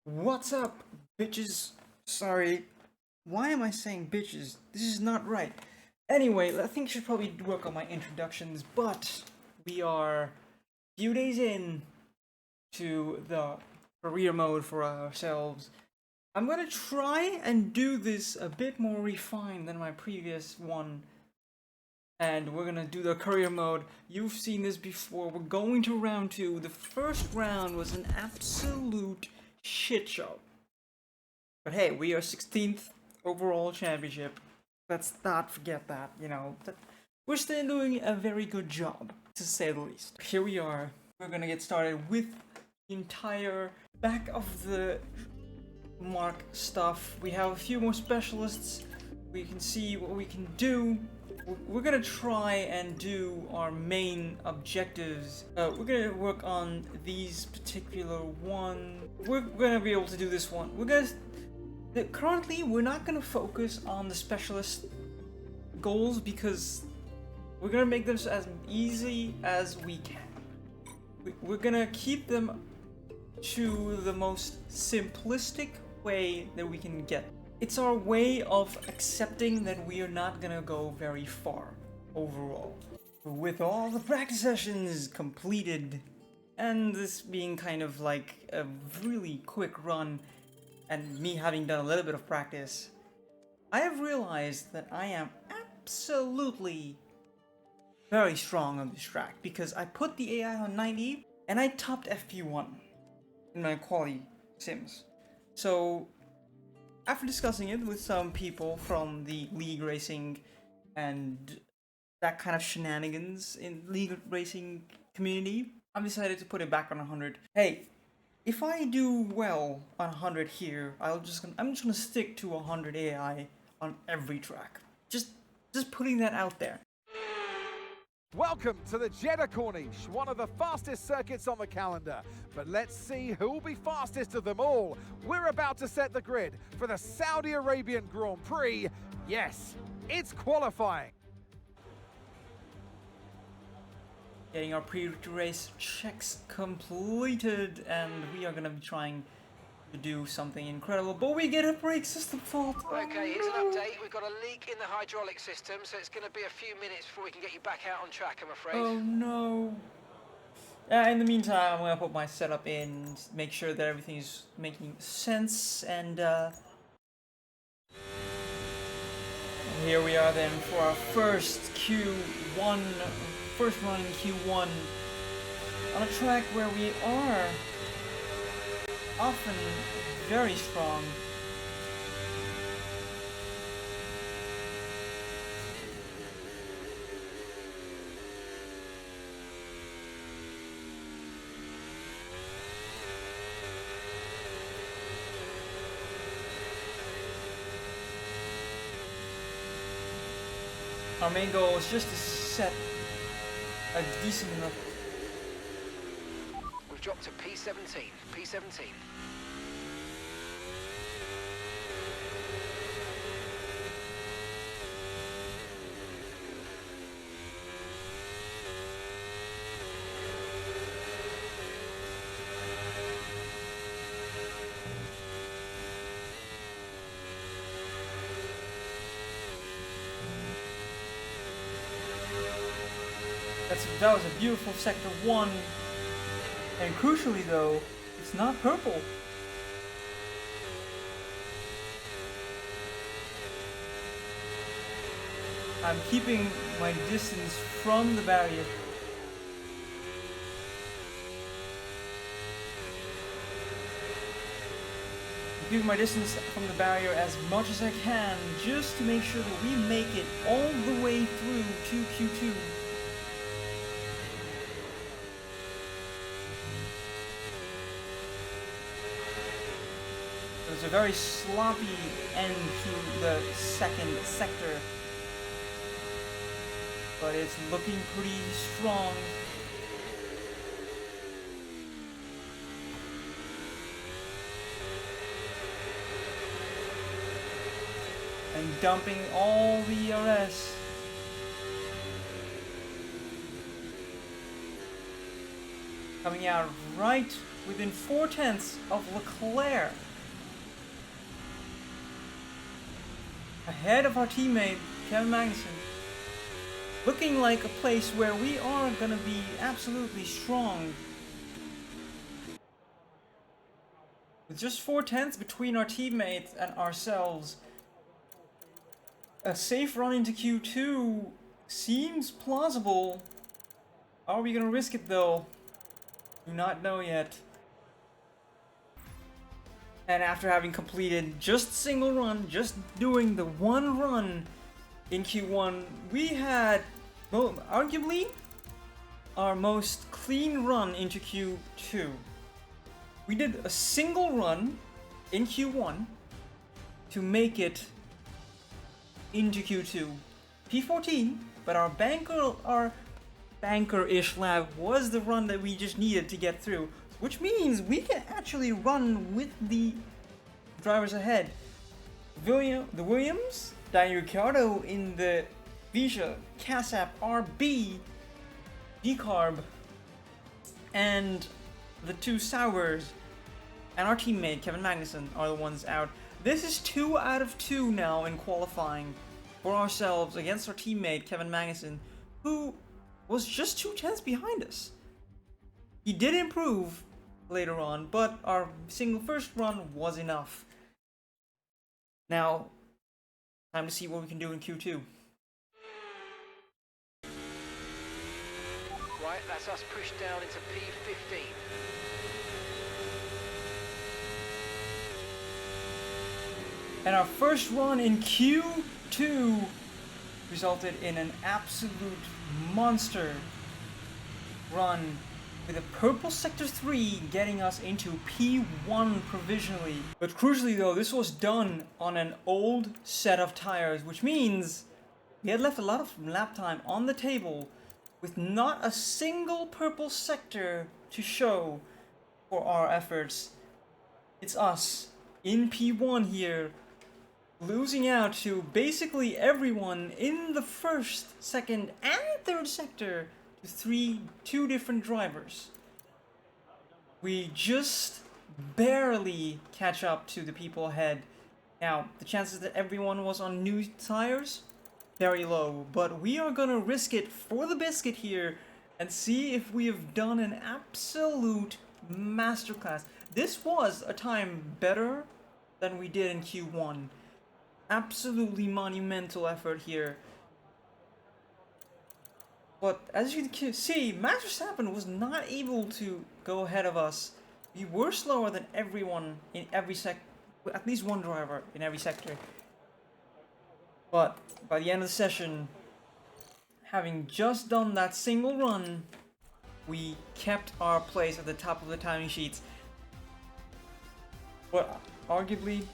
What's up, bitches? Sorry, why am I saying bitches? This is not right. Anyway, I think I should probably work on my introductions, but we are a few days in to the career mode for ourselves. I'm gonna try and do this a bit more refined than my previous one. And we're gonna do the career mode. You've seen this before. We're going to round 2. The first round was an absolute shit show. But hey, we are 16th overall championship. Let's not forget that, we're still doing a very good job, to say the least. Here we are. We're gonna get started with the entire back of the mark stuff. We have a few more specialists. We can see what we can do. We're gonna try and do our main objectives. We're gonna work on these particular one. We're gonna be able to do this one. Currently, we're not gonna focus on the specialist goals because we're gonna make them as easy as we can. We're gonna keep them to the most simplistic way that we can get. It's our way of accepting that we are not gonna go very far overall. With all the practice sessions completed, and this being kind of like a really quick run, and me having done a little bit of practice, I have realized that I am absolutely very strong on this track because I put the AI on 90 and I topped FP1 in my quality sims. So after discussing it with some people from the league racing and that kind of shenanigans in league racing community, I've decided to put it back on 100. Hey, if I do well on 100 here, I'm just gonna stick to 100 AI on every track. Just putting that out there. Welcome to the Jeddah Corniche, one of the fastest circuits on the calendar. But let's see who will be fastest of them all. We're about to set the grid for the Saudi Arabian Grand Prix. Yes, it's qualifying. Getting our pre-race checks completed, and we are gonna be trying to do something incredible, but we get a brake system fault. Okay, here's an update. We've got a leak in the hydraulic system, so it's going to be a few minutes before we can get you back out on track, I'm afraid. Oh no. In the meantime, I'm gonna put my setup in, make sure that everything is making sense, and here we are then for our first Q1, first run in Q1, on a track where we are often very strong. Our main goal is just to set a decent enough. We've dropped to P17. P17. That was a beautiful sector 1, and crucially though, it's not purple. I'm keeping my distance from the barrier. I'm keeping my distance from the barrier as much as I can, just to make sure that we make it all the way through to Q2. It's a very sloppy end to the second sector, but it's looking pretty strong. And dumping all the ERS. coming out right within 4/10 of Leclerc. Ahead of our teammate, Kevin Magnussen. Looking like a place where we are gonna be absolutely strong. With just 4/10 between our teammates and ourselves, a safe run into Q2 seems plausible. Are we gonna risk it though? Do not know yet. And after having completed just a single run, just doing the one run in Q1, we had, well, arguably our most clean run into Q2. We did a single run in Q1 to make it into Q2. P14, but our banker-ish lap was the run that we just needed to get through, which means we can actually run with the drivers ahead. The Williams, Daniel Ricciardo in the Vija Casap RB decarb, and the two Saubers and our teammate Kevin Magnussen are the ones out. This is 2 out of 2 now in qualifying for ourselves against our teammate Kevin Magnussen, who was just 2/10 behind us. He did improve later on, but our single first run was enough. Now, time to see what we can do in Q2. Right, that's us pushed down into P15. And our first run in Q2 resulted in an absolute monster run, with a purple sector 3 getting us into P1 provisionally. But crucially though, this was done on an old set of tires, which means we had left a lot of lap time on the table with not a single purple sector to show for our efforts. It's us in P1 here, losing out to basically everyone in the first, second, and third sector to two different drivers. We just barely catch up to the people ahead. Now, the chances that everyone was on new tires, very low, but we are gonna risk it for the biscuit here and see if we have done an absolute masterclass. This was a time better than we did in Q1. Absolutely monumental effort here. But as you can see, Max Verstappen was not able to go ahead of us. We were slower than everyone in every at least one driver in every sector. But by the end of the session, having just done that single run, we kept our place at the top of the timing sheets. But arguably,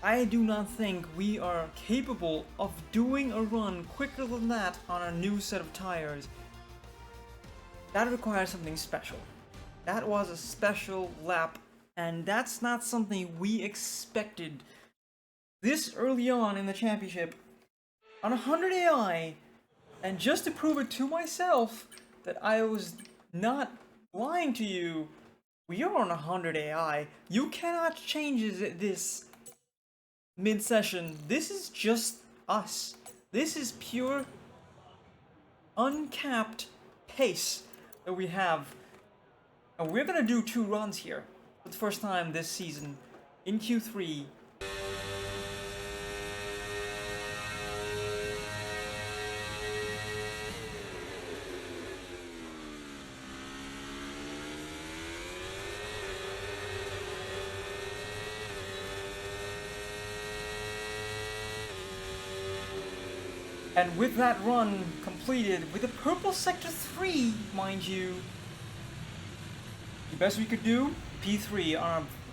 I do not think we are capable of doing a run quicker than that on a new set of tires. That requires something special. That was a special lap, and that's not something we expected this early on in the championship on 100 AI. And just to prove it to myself that I was not lying to you, we are on 100 AI. You cannot change this mid-session. This is just us. This is pure uncapped pace that we have. And we're gonna do 2 runs here for the first time this season in Q3. And with that run completed, with a purple sector 3, mind you, the best we could do, P3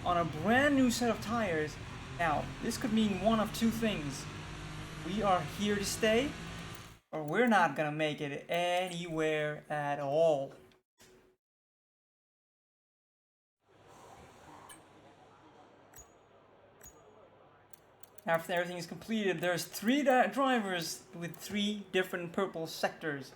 on a brand new set of tires. Now, this could mean one of 2 things. We are here to stay, or we're not gonna make it anywhere at all. After everything is completed, there's 3 drivers with 3 different purple sectors.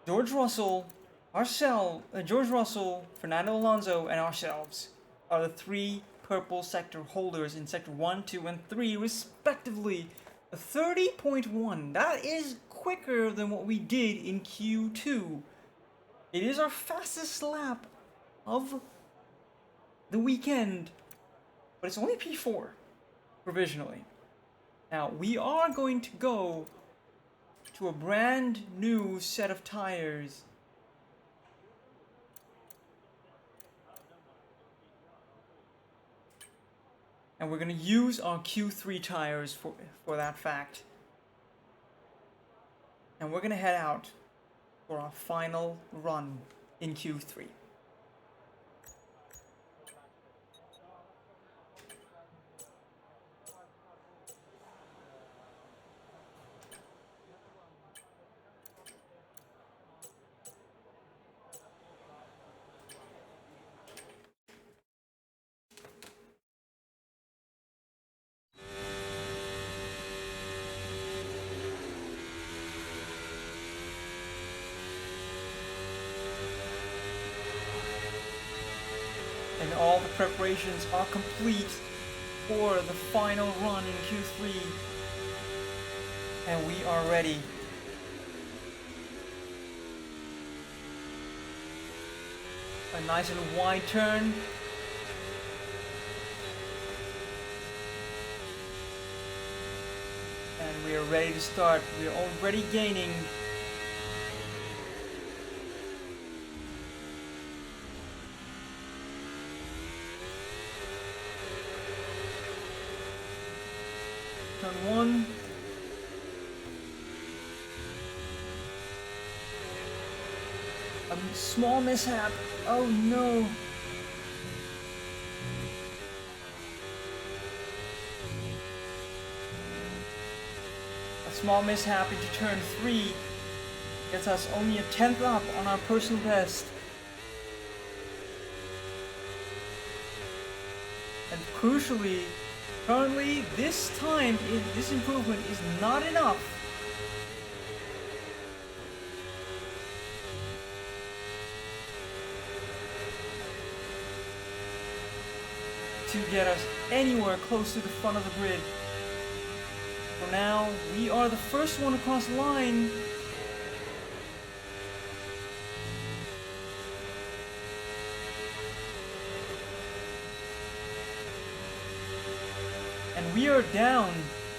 George Russell, George Russell, Fernando Alonso, and ourselves are the 3 purple sector holders in sector 1, 2, and 3, respectively. A 30.1. That is quicker than what we did in Q2. It is our fastest lap of the weekend, but it's only P4 provisionally. Now we are going to go to a brand new set of tires. And we're going to use our Q3 tires for that fact. And we're going to head out for our final run in Q3. And all the preparations are complete for the final run in Q3. And we are ready. A nice and wide turn. And we are ready to start. We are already gaining. Turn 1. A small mishap. Oh no. A small mishap into turn 3 gets us only a 10th up on our personal best. And crucially, currently, this improvement is not enough to get us anywhere close to the front of the grid. For now, we are the first one across the line. And we are down,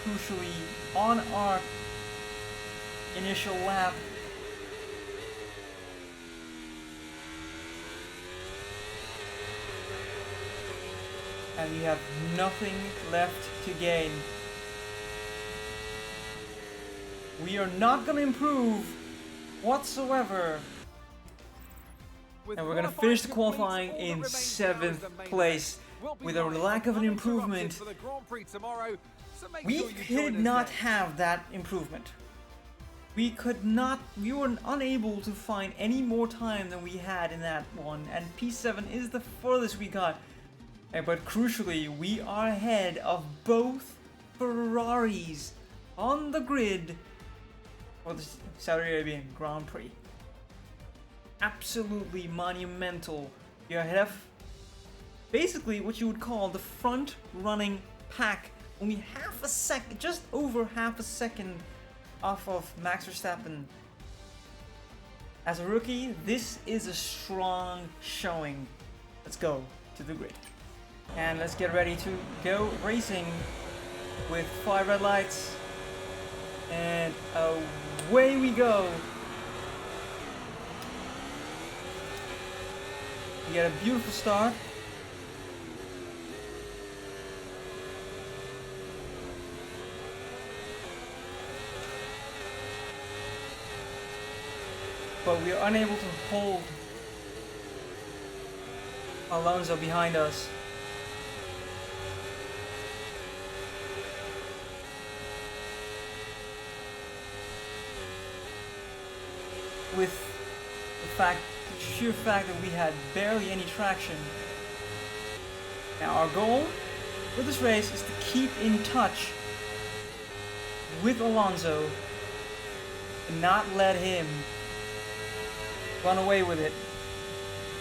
crucially, on our initial lap. And we have nothing left to gain. We are not going to improve whatsoever. And we're going to finish the qualifying in 7th place. With a lack of an improvement, we could not have that improvement. We were unable to find any more time than we had in that one, and P7 is the furthest we got. But crucially, we are ahead of both Ferraris on the grid for the Saudi Arabian Grand Prix. Absolutely monumental. You're ahead of basically what you would call the front running pack, only half a second, just over half a second off of Max Verstappen. As a rookie, this is a strong showing. Let's go to the grid. And let's get ready to go racing with 5 red lights. And away we go. We get a beautiful start. But we are unable to hold Alonso behind us. With the sheer fact that we had barely any traction. Now our goal with this race is to keep in touch with Alonso and not let him run away with it.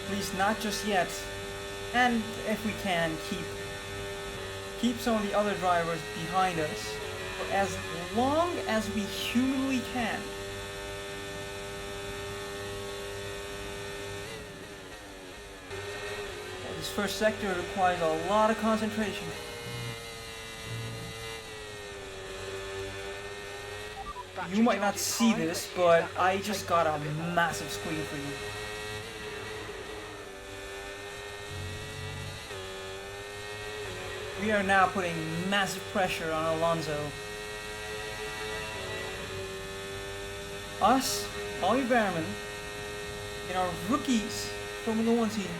At least not just yet. And if we can, keep some of the other drivers behind us for as long as we humanly can. This first sector requires a lot of concentration. You might not see this, but I just got a massive screen for you. We are now putting massive pressure on Alonso. Us, Oliver Bearman, in our rookies Formula 1 season,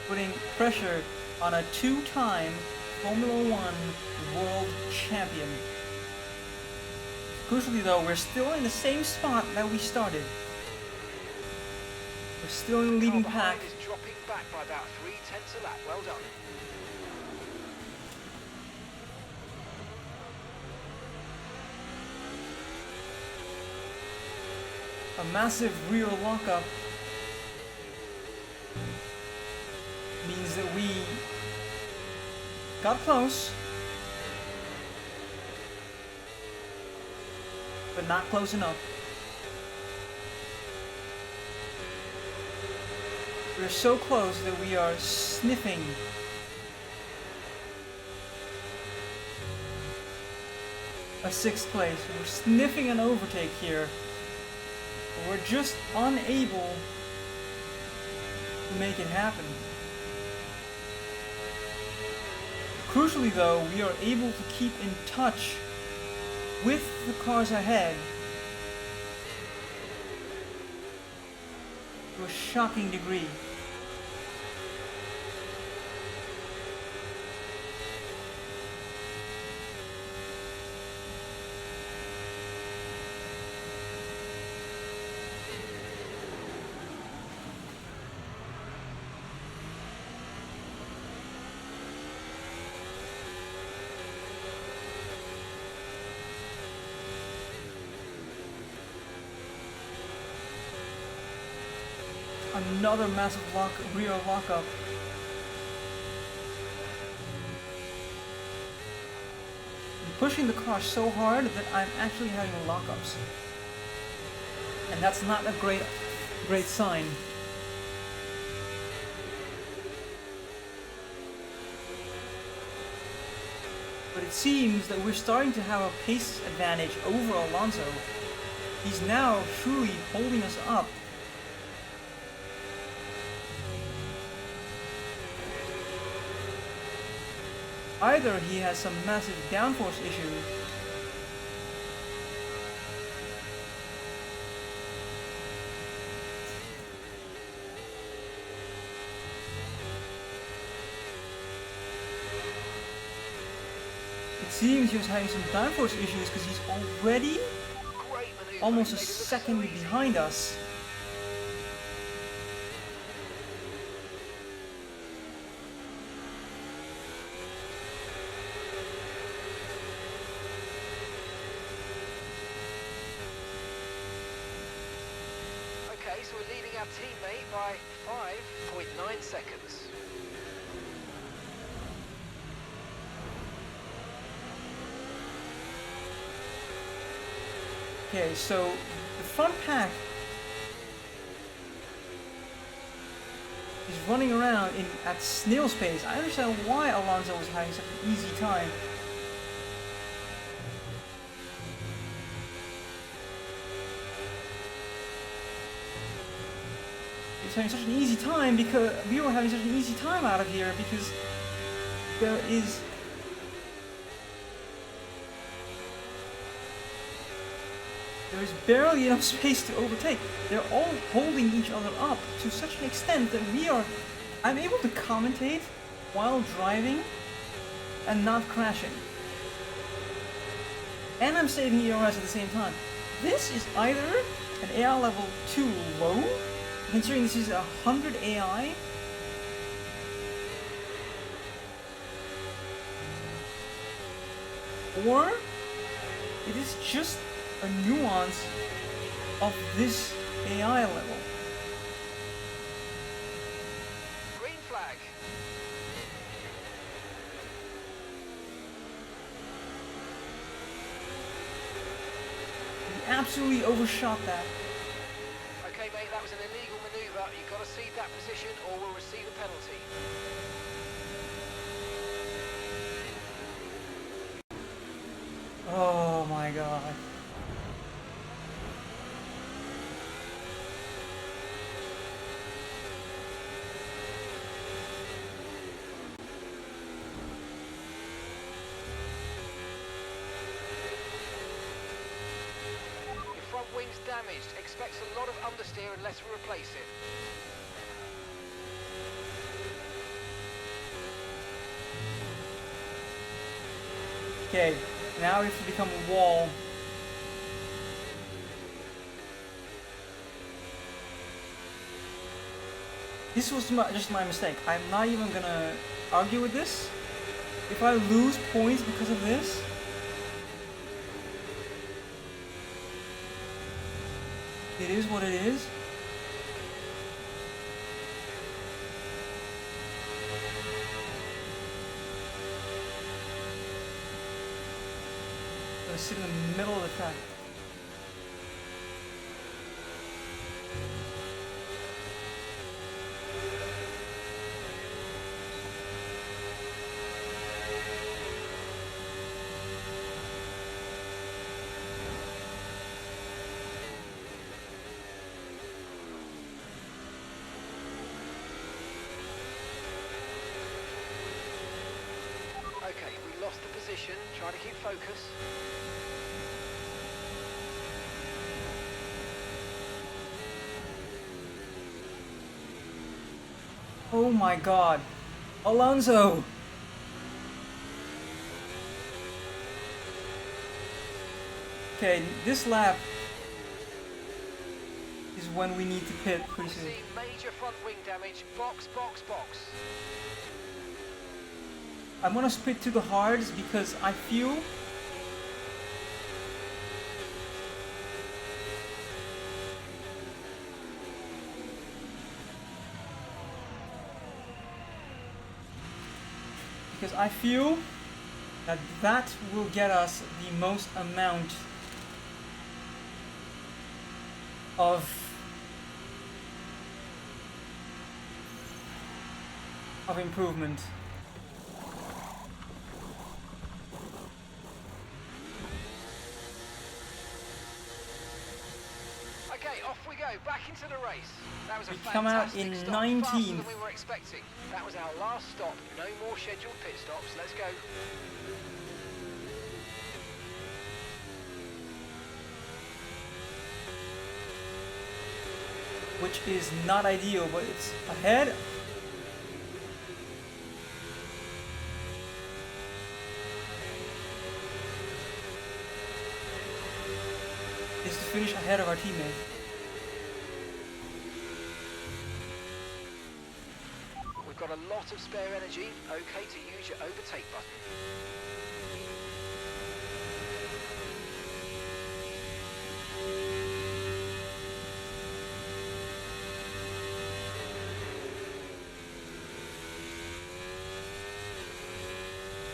putting pressure on a two-time Formula 1 world champion. Crucially though, we're still in the same spot that we started. We're still in the leading pack. Is dropping back by about 0.3 a lap. Well done. A massive rear lockup means that we got close, but not close enough. We're so close that we are sniffing a 6th place. We're sniffing an overtake here. We're just unable to make it happen. Crucially though, we are able to keep in touch with the cars ahead to a shocking degree. Another massive rear lockup. I'm pushing the car so hard that I'm actually having lockups. And that's not a great sign. But it seems that we're starting to have a pace advantage over Alonso. He's now truly holding us up. Either he has some massive downforce issue, it seems he was having some downforce issues because he's already almost a second behind us. Okay, so we're leading our teammate by 5.9 seconds. Okay, so the front pack is running around at snail's pace. I understand why Alonso was having such an easy time. He was having such an easy time because we were having such an easy time out of here because there's barely enough space to overtake. They're all holding each other up to such an extent that I'm able to commentate while driving and not crashing. And I'm saving ERS at the same time. This is either an AI level too low, considering this is 100 AI, or it is just a nuance of this AI level. Green flag. We absolutely overshot that. Okay, mate, that was an illegal manoeuvre. You've got to cede that position or we'll receive a penalty. Oh my god. Your front wing's damaged. Expects a lot of understeer unless we replace it. Okay, now we have to become a wall. This was just my mistake. I'm not even gonna argue with this. If I lose points because of this, it is what it is. I'm gonna sit in the middle of the track. Okay, we lost the position. Try to keep focus. Oh my god. Alonso! Okay, this lap is when we need to pit We pretty soon. see major front wing damage. Box, box, box. I'm gonna split to the hards because I feel that that will get us the most amount of improvement. Okay, off we go. Back into the race. That was a We come out fantastic in stop. Faster 19th. than we were expecting. That was our last stop. No more scheduled pit stops. Let's go. Which is not ideal, but it's ahead. Is to finish ahead of our teammate. We've got a lot of spare energy. Okay to use your overtake button.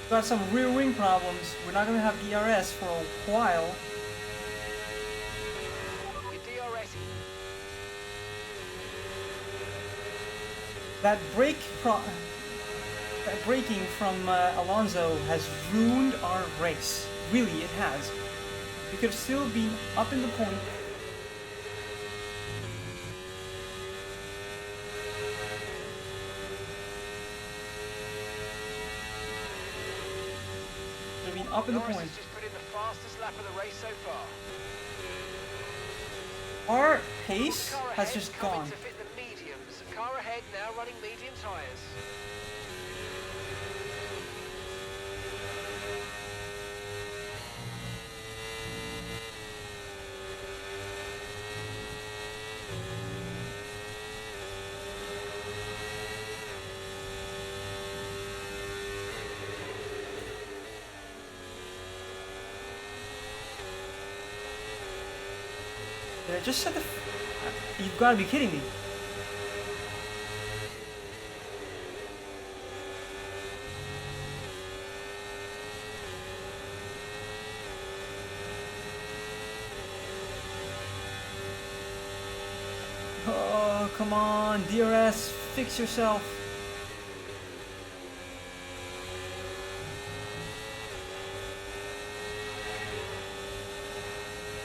Got some rear wing problems. We're not gonna have DRS for a while. Your DRS. That braking from Alonso has ruined our race. Really, it has. We could have still been up in the point. Could have been up in the Norris point. has just put in the fastest lap of the race so far. Our pace Car has ahead just coming gone. to fit the mediums. Car ahead now running medium tyres. Did I just set the... You've got to be kidding me. Oh, come on, DRS, fix yourself.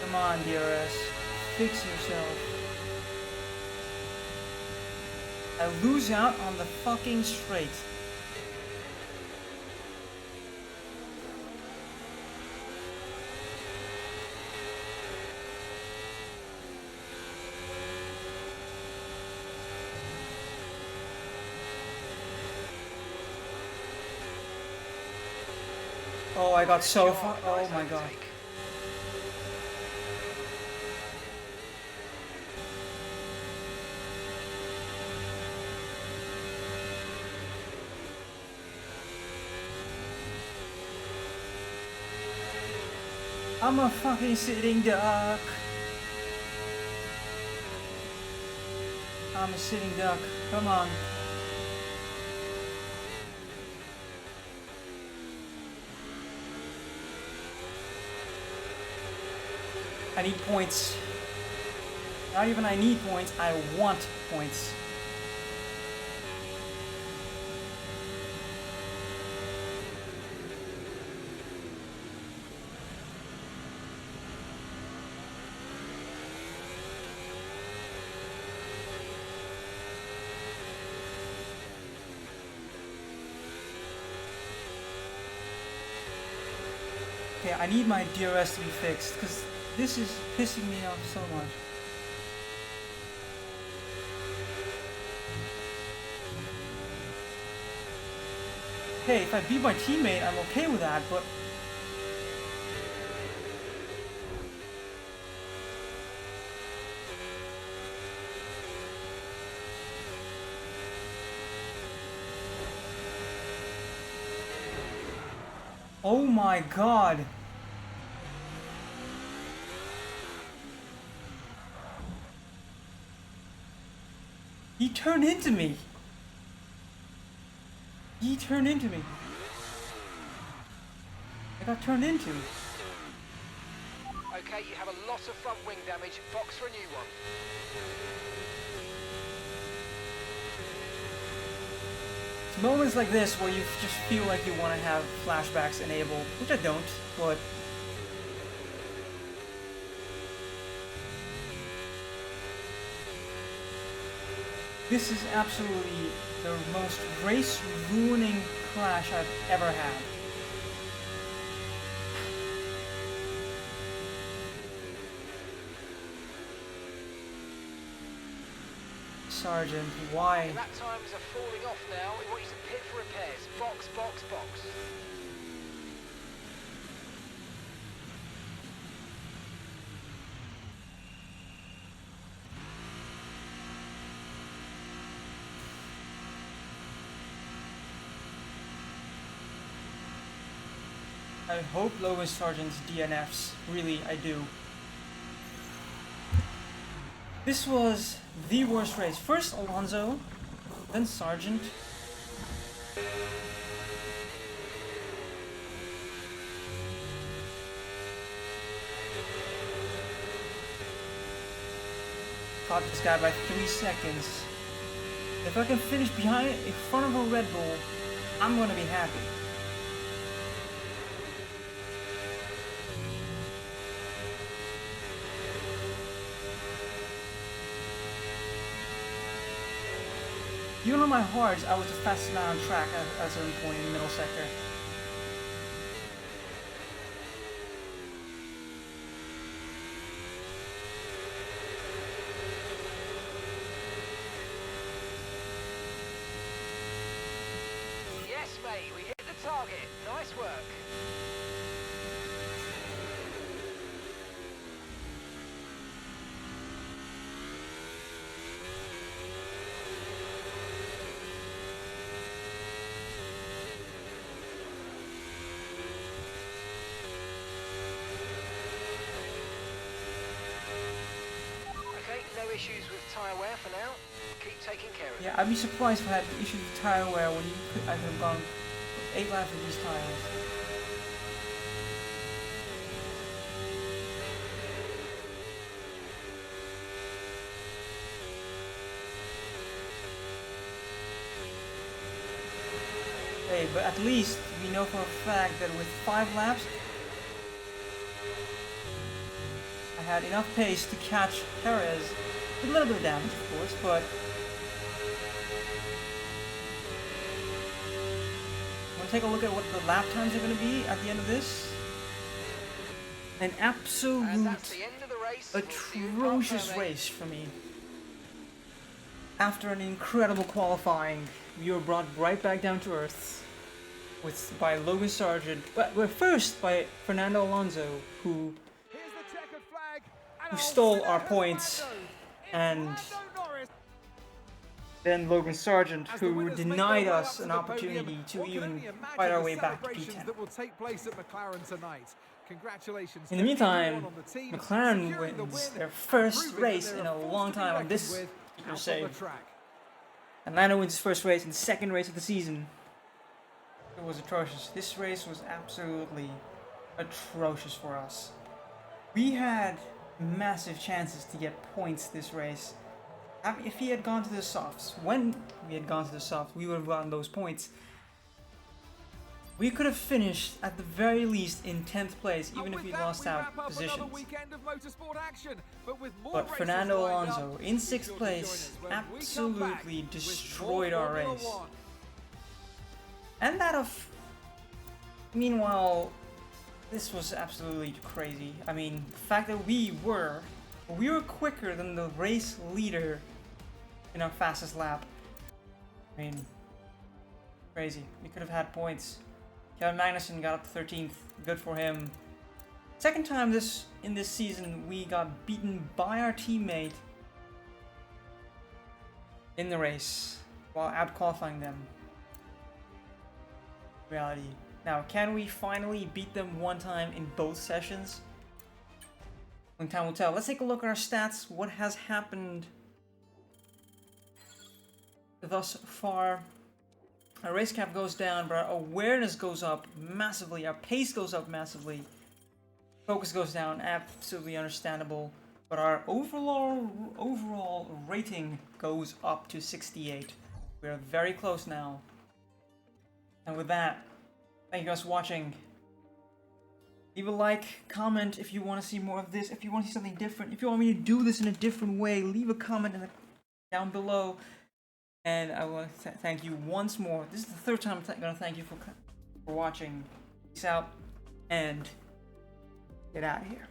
Come on, DRS, fix yourself. I lose out on the fucking straight. Oh, I got so far. Oh my god. I'm a fucking sitting duck. I'm a sitting duck. Come on. I need points. Not even I need points, I want points. Okay, I need my DRS to be fixed, because this is pissing me off so much. Hey, if I beat my teammate, I'm okay with that, but... Oh my god! He turned into me! He turned into me! I got turned into. Okay, you have a lot of front wing damage. Box for a new one. It's moments like this where you just feel like you want to have flashbacks enabled, which I don't, but... This is absolutely the most race-ruining crash I've ever had. Sergeant, why? Lap times are falling off now. We want you to pit for repairs. Box, box, box. I hope Logan Sargent's DNFs. Really, I do. This was the worst race. First Alonso, then Sargent. Caught this guy by 3 seconds. If I can finish in front of a Red Bull, I'm gonna be happy. Even on my hards, I was the fastest man on track at a certain point in the middle sector. Yes, mate, we hit the target. Nice work. issues with tyre wear for now. Keep taking care of it. Yeah, I'd be surprised if I had issues with tire wear when I could have gone 8 laps with these tires. Hey, but at least we know for a fact that with 5 laps, I had enough pace to catch Perez. With a little bit of damage, of course, but we'll take a look at what the lap times are going to be at the end of this. An absolute And that's the end of the race. We'll see you in park atrocious permit. race for me. After an incredible qualifying, we were brought right back down to earth by Logan Sargent, but we're first by Fernando Alonso, who Here's the checkered flag, and who a stole winner our for points, Lando. It's and Lando Norris. then Logan Sargent, As the who winners make their denied way us up to an the opportunity podium, to one can even only imagine fight our the way back to celebrations P10. that will take place at McLaren tonight. Congratulations In to the meantime, everyone on the team, McLaren securing the wins win their and first proving that race they're in a a force long to be time on reckoned this with particular out on the save. track. And Lando wins his first race and second race of the season. It was atrocious. This race was absolutely atrocious for us. We had massive chances to get points this race. If he had gone to the softs, when we had gone to the softs, we would have gotten those points. We could have finished at the very least in 10th place, even And if with we that, lost we out wrap up another positions. weekend of motorsport action, but with more But races Fernando lined up, Alonso in be 6th sure to place join us when we come back absolutely with destroyed more our Formula race. One. And that of... Meanwhile, this was absolutely crazy. I mean, the fact that we were quicker than the race leader in our fastest lap. I mean, crazy. We could have had points. Kevin Magnussen got up to 13th. Good for him. Second time in this season we got beaten by our teammate in the race while out qualifying them. Reality. Now, can we finally beat them one time in both sessions? Only time will tell. Let's take a look at our stats. What has happened thus far? Our race cap goes down, but our awareness goes up massively. Our pace goes up massively. Focus goes down, absolutely understandable. But our overall rating goes up to 68. We're very close now. And with that, thank you guys for watching. Leave a like, comment if you want to see more of this, if you want to see something different, if you want me to do this in a different way, leave a comment down below. And I want to thank you once more. This is the third time I'm going to thank you for watching. Peace out and get out of here.